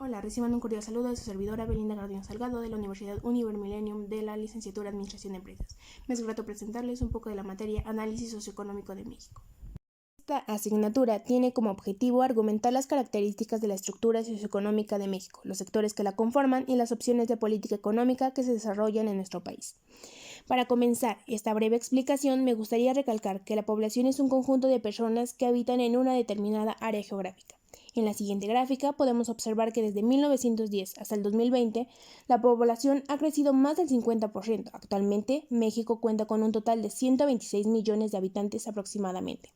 Hola, reciban un cordial saludo de su servidora Belinda Gardión Salgado de la Universidad Univer Millennium de la Licenciatura en Administración de Empresas. Me es grato presentarles un poco de la materia Análisis Socioeconómico de México. Esta asignatura tiene como objetivo argumentar las características de la estructura socioeconómica de México, los sectores que la conforman y las opciones de política económica que se desarrollan en nuestro país. Para comenzar esta breve explicación, me gustaría recalcar que la población es un conjunto de personas que habitan en una determinada área geográfica. En la siguiente gráfica podemos observar que desde 1910 hasta el 2020 la población ha crecido más del 50%. Actualmente, México cuenta con un total de 126 millones de habitantes aproximadamente.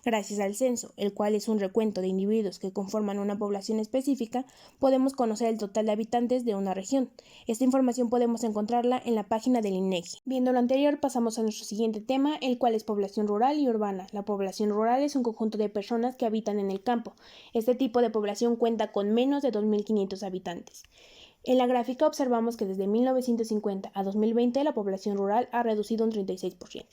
Gracias al censo, el cual es un recuento de individuos que conforman una población específica, podemos conocer el total de habitantes de una región. Esta información podemos encontrarla en la página del INEGI. Viendo lo anterior, pasamos a nuestro siguiente tema, el cual es población rural y urbana. La población rural es un conjunto de personas que habitan en el campo. Este tipo de población cuenta con menos de 2.500 habitantes. En la gráfica observamos que desde 1950 a 2020 la población rural ha reducido un 36%.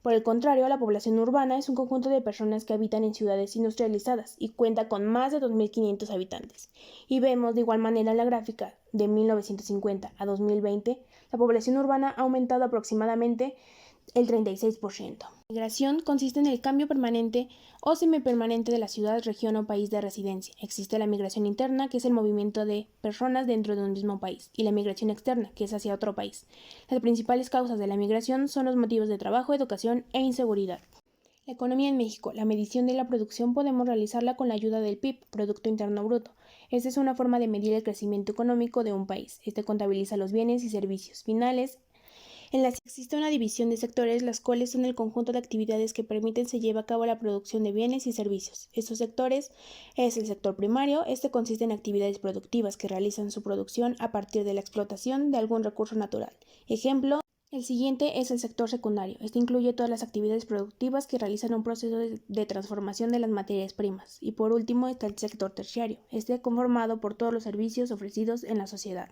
Por el contrario, la población urbana es un conjunto de personas que habitan en ciudades industrializadas y cuenta con más de 2.500 habitantes. Y vemos de igual manera en la gráfica de 1950 a 2020, la población urbana ha aumentado aproximadamente el 36%. La migración consiste en el cambio permanente o semipermanente de la ciudad, región o país de residencia. Existe la migración interna, que es el movimiento de personas dentro de un mismo país, y la migración externa, que es hacia otro país. Las principales causas de la migración son los motivos de trabajo, educación e inseguridad. La economía en México. La medición de la producción podemos realizarla con la ayuda del PIB, Producto Interno Bruto. Esta es una forma de medir el crecimiento económico de un país. Este contabiliza los bienes y servicios finales. En las existe una división de sectores, las cuales son el conjunto de actividades que permiten se lleve a cabo la producción de bienes y servicios. Estos sectores es el sector primario. Este consiste en actividades productivas que realizan su producción a partir de la explotación de algún recurso natural. Ejemplo, el siguiente es el sector secundario. Este incluye todas las actividades productivas que realizan un proceso de transformación de las materias primas. Y por último está el sector terciario. Este conformado por todos los servicios ofrecidos en la sociedad.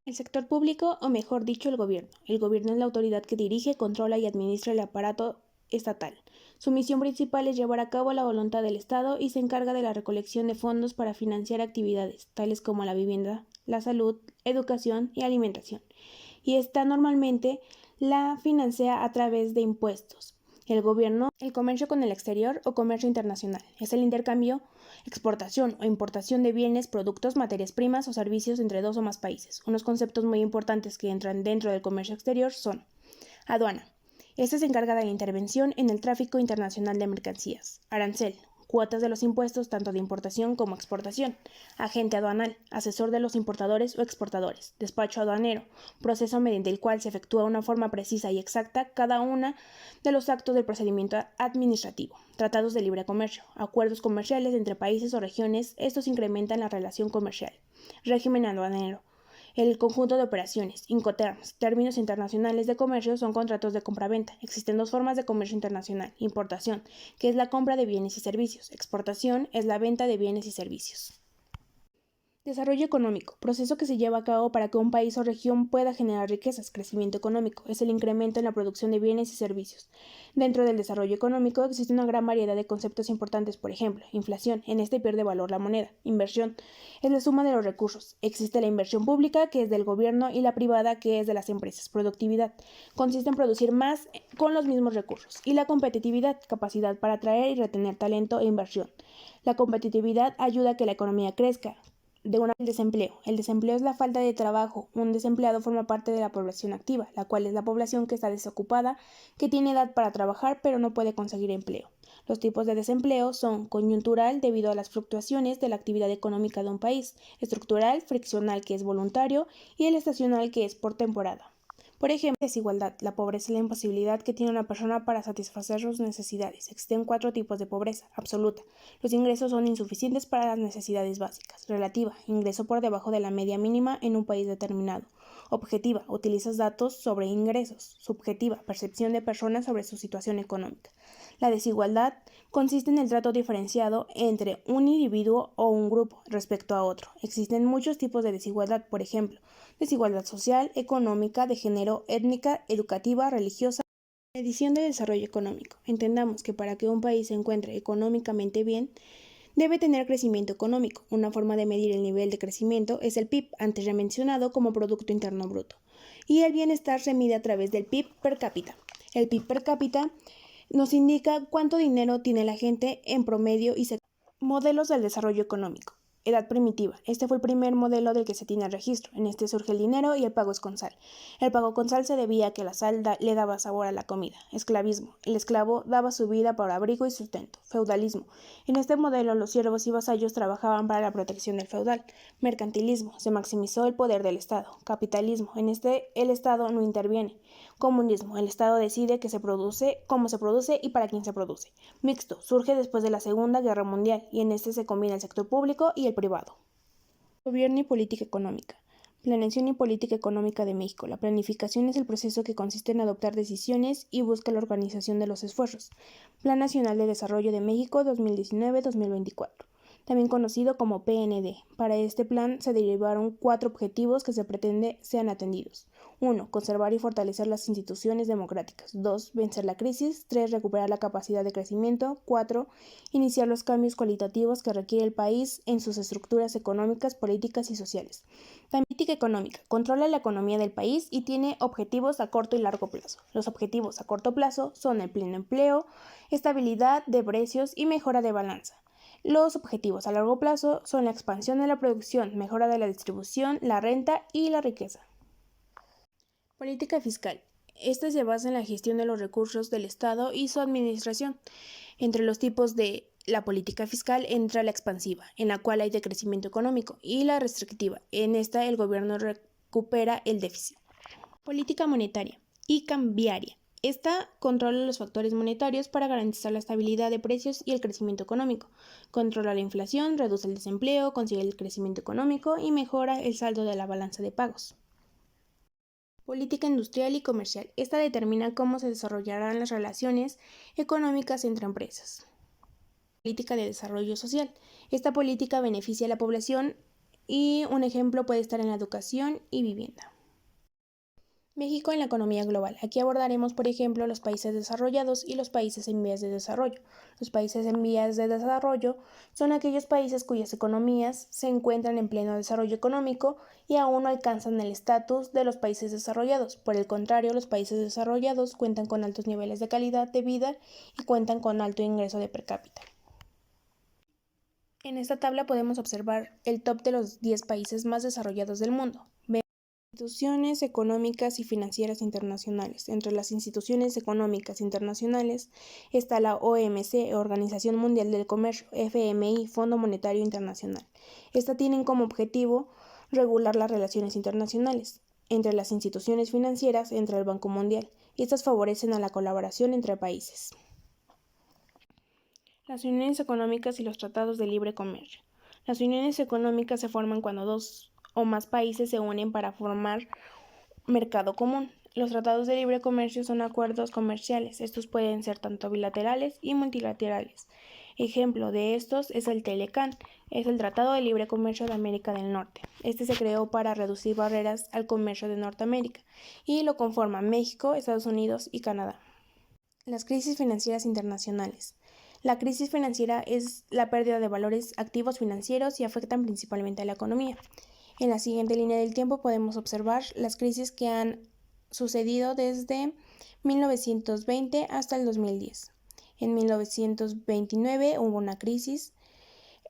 El sector público, o mejor dicho, el gobierno. El gobierno es la autoridad que dirige, controla y administra el aparato estatal. Su misión principal es llevar a cabo la voluntad del Estado y se encarga de la recolección de fondos para financiar actividades, tales como la vivienda, la salud, educación y alimentación. Y esta normalmente la financia a través de impuestos. El gobierno, el comercio con el exterior o comercio internacional. Es el intercambio, exportación o importación de bienes, productos, materias primas o servicios entre dos o más países. Unos conceptos muy importantes que entran dentro del comercio exterior son aduana. Esta se encarga de la intervención en el tráfico internacional de mercancías. Arancel. Cuotas de los impuestos tanto de importación como exportación. Agente aduanal, asesor de los importadores o exportadores. Despacho aduanero, proceso mediante el cual se efectúa una forma precisa y exacta cada una de los actos del procedimiento administrativo. Tratados de libre comercio, acuerdos comerciales entre países o regiones, estos incrementan la relación comercial. Régimen aduanero. El conjunto de operaciones, Incoterms, términos internacionales de comercio, son contratos de compraventa. Existen dos formas de comercio internacional: importación, que es la compra de bienes y servicios; exportación es la venta de bienes y servicios. Desarrollo económico, proceso que se lleva a cabo para que un país o región pueda generar riquezas. Crecimiento económico es el incremento en la producción de bienes y servicios. Dentro del desarrollo económico existe una gran variedad de conceptos importantes, por ejemplo, inflación, en este pierde valor la moneda. Inversión es la suma de los recursos. Existe la inversión pública, que es del gobierno, y la privada, que es de las empresas. Productividad consiste en producir más con los mismos recursos. Y la competitividad, capacidad para atraer y retener talento e inversión. La competitividad ayuda a que la economía crezca. El desempleo. El desempleo es la falta de trabajo. Un desempleado forma parte de la población activa, la cual es la población que está desocupada, que tiene edad para trabajar pero no puede conseguir empleo. Los tipos de desempleo son coyuntural, debido a las fluctuaciones de la actividad económica de un país; estructural, friccional, que es voluntario; y el estacional, que es por temporada. Por ejemplo, desigualdad. La pobreza es la imposibilidad que tiene una persona para satisfacer sus necesidades. Existen 4 tipos de pobreza: absoluta. Los ingresos son insuficientes para las necesidades básicas. Relativa. Ingreso por debajo de la media mínima en un país determinado. Objetiva. Utilizas datos sobre ingresos. Subjetiva. Percepción de personas sobre su situación económica. La desigualdad consiste en el trato diferenciado entre un individuo o un grupo respecto a otro. Existen muchos tipos de desigualdad, por ejemplo, desigualdad social, económica, de género, étnica, educativa, religiosa. Medición de desarrollo económico. Entendamos que para que un país se encuentre económicamente bien, Debe tener crecimiento económico. Una forma de medir el nivel de crecimiento es el PIB, antes ya mencionado como Producto Interno Bruto. Y el bienestar se mide a través del PIB per cápita. El PIB per cápita nos indica cuánto dinero tiene la gente en promedio y modelos del desarrollo económico. Edad primitiva. Este fue el primer modelo del que se tiene registro. En este surge el dinero y el pago es con sal. El pago con sal se debía a que la sal le daba sabor a la comida. Esclavismo. El esclavo daba su vida por abrigo y sustento. Feudalismo. En este modelo los siervos y vasallos trabajaban para la protección del feudal. Mercantilismo. Se maximizó el poder del Estado. Capitalismo. En este el Estado no interviene. Comunismo. El Estado decide qué se produce, cómo se produce y para quién se produce. Mixto. Surge después de la Segunda Guerra Mundial y en este se combina el sector público y el privado. Gobierno y política económica. Planeación y política económica de México. La planificación es el proceso que consiste en adoptar decisiones y busca la organización de los esfuerzos. Plan Nacional de Desarrollo de México 2019-2024. También conocido como PND. Para este plan se derivaron 4 objetivos que se pretende sean atendidos. 1. Conservar y fortalecer las instituciones democráticas. 2. Vencer la crisis. 3. Recuperar la capacidad de crecimiento. 4. Iniciar los cambios cualitativos que requiere el país en sus estructuras económicas, políticas y sociales. La política económica controla la economía del país y tiene objetivos a corto y largo plazo. Los objetivos a corto plazo son el pleno empleo, estabilidad de precios y mejora de balanza. Los objetivos a largo plazo son la expansión de la producción, mejora de la distribución, la renta y la riqueza. Política fiscal. Esta se basa en la gestión de los recursos del Estado y su administración. Entre los tipos de la política fiscal entra la expansiva, en la cual hay decrecimiento económico, y la restrictiva. En esta el gobierno recupera el déficit. Política monetaria y cambiaria. Esta controla los factores monetarios para garantizar la estabilidad de precios y el crecimiento económico. Controla la inflación, reduce el desempleo, consigue el crecimiento económico y mejora el saldo de la balanza de pagos. Política industrial y comercial. Esta determina cómo se desarrollarán las relaciones económicas entre empresas. Política de desarrollo social. Esta política beneficia a la población y un ejemplo puede estar en la educación y vivienda. México en la economía global. Aquí abordaremos, por ejemplo, los países desarrollados y los países en vías de desarrollo. Los países en vías de desarrollo son aquellos países cuyas economías se encuentran en pleno desarrollo económico y aún no alcanzan el estatus de los países desarrollados. Por el contrario, los países desarrollados cuentan con altos niveles de calidad de vida y cuentan con alto ingreso de per cápita. En esta tabla podemos observar el top de los 10 países más desarrollados del mundo. Instituciones económicas y financieras internacionales. Entre las instituciones económicas internacionales está la OMC, Organización Mundial del Comercio, FMI, Fondo Monetario Internacional. Esta tienen como objetivo regular las relaciones internacionales. Entre las instituciones financieras entra el Banco Mundial. Estas favorecen a la colaboración entre países. Las uniones económicas y los tratados de libre comercio. Las uniones económicas se forman cuando 2 o más países se unen para formar mercado común. Los tratados de libre comercio son acuerdos comerciales. Estos pueden ser tanto bilaterales y multilaterales. Ejemplo de estos es el TLCAN, es el Tratado de Libre Comercio de América del Norte. Este se creó para reducir barreras al comercio de Norteamérica y lo conforman México, Estados Unidos y Canadá. Las crisis financieras internacionales. La crisis financiera es la pérdida de valores activos financieros y afectan principalmente a la economía. En la siguiente línea del tiempo podemos observar las crisis que han sucedido desde 1920 hasta el 2010. En 1929 hubo una crisis,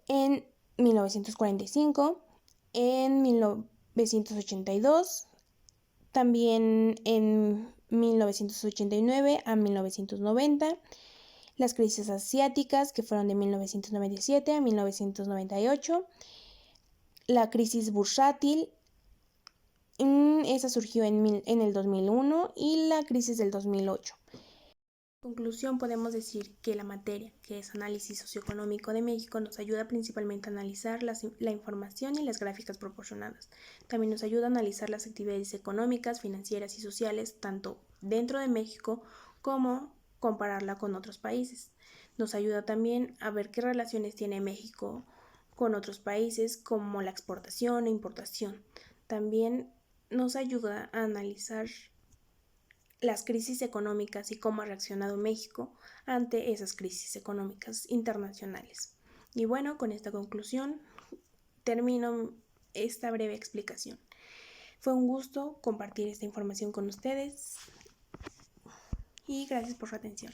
en 1945, en 1982, también en 1989 a 1990, las crisis asiáticas que fueron de 1997 a 1998, la crisis bursátil, esa surgió en el 2001 y la crisis del 2008. En conclusión, podemos decir que la materia, que es análisis socioeconómico de México, nos ayuda principalmente a analizar la información y las gráficas proporcionadas. También nos ayuda a analizar las actividades económicas, financieras y sociales, tanto dentro de México como compararla con otros países. Nos ayuda también a ver qué relaciones tiene México con otros países, como la exportación e importación. También nos ayuda a analizar las crisis económicas y cómo ha reaccionado México ante esas crisis económicas internacionales. Y bueno, con esta conclusión termino esta breve explicación. Fue un gusto compartir esta información con ustedes y gracias por su atención.